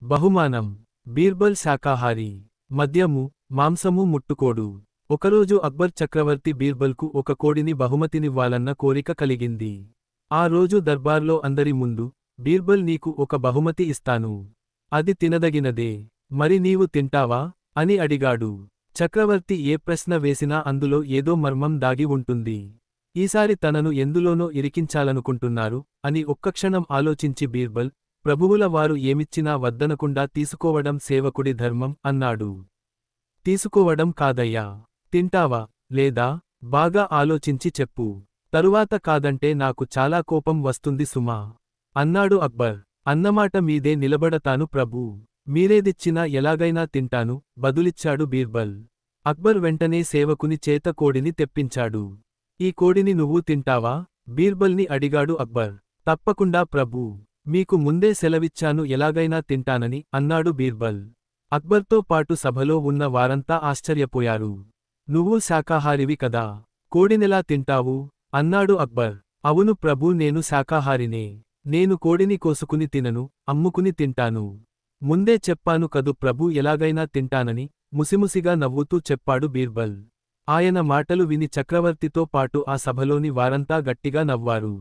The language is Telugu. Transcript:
బహుమానం: బీర్బల్ శాకాహారి. మద్యము, మాంసము ముట్టుకోడు. ఒకరోజు అక్బర్ చక్రవర్తి బీర్బల్కు ఒక కోడిని బహుమతినివ్వాలన్న కోరిక కలిగింది. ఆ రోజు దర్బార్లో అందరి ముందు, బీర్బల్ నీకు ఒక బహుమతి ఇస్తాను. అది తినదగినదే. మరి నీవు తింటావా? అని అడిగాడు. చక్రవర్తి ఏ ప్రశ్న వేసినా అందులో ఏదో మర్మం దాగి ఉంటుంది. ఈసారి తనను ఎందులోనో ఇరికించాలనుకుంటున్నారు అని ఒక్కక్షణం ఆలోచించి బీర్బల్, ప్రభువుల వారు ఏమిచ్చినా వద్దనకుండా తీసుకోవడం సేవకుడి ధర్మం అన్నాడు. తీసుకోవడం కాదయ్యా. తింటావా, లేదా? బాగా ఆలోచించి చెప్పు. తరువాత కాదంటే నాకు చాలా కోపం వస్తుంది సుమా అన్నాడు అక్బర్. అన్నమాట మీదే నిలబడతాను ప్రభూ. మీరేదిచ్చినా ఎలాగైనా తింటాను బదులిచ్చాడు బీర్బల్. అక్బర్ వెంటనే సేవకుని చేత కోడిని తెప్పించాడు. ఈ కోడిని నువ్వు తింటావా? బీర్బల్ని అడిగాడు అక్బర్. తప్పకుండా ప్రభూ. మీకు ముందే సెలవిచ్చాను ఎలాగైనా తింటానని అన్నాడు బీర్బల్. అక్బర్తో పాటు సభలో ఉన్న వారంతా ఆశ్చర్యపోయారు. నువ్వు శాకాహారివి కదా, కోడినెలా తింటావు? అన్నాడు అక్బర్. అవును ప్రభూ, నేను శాకాహారినే. నేను కోడిని కోసుకుని తినను, అమ్ముకుని తింటాను. ముందే చెప్పాను కదు ప్రభూ, ఎలాగైనా తింటానని ముసిముసిగా నవ్వుతూ చెప్పాడు బీర్బల్. ఆయన మాటలు విని చక్రవర్తితో పాటు ఆ సభలోని వారంతా గట్టిగా నవ్వారు.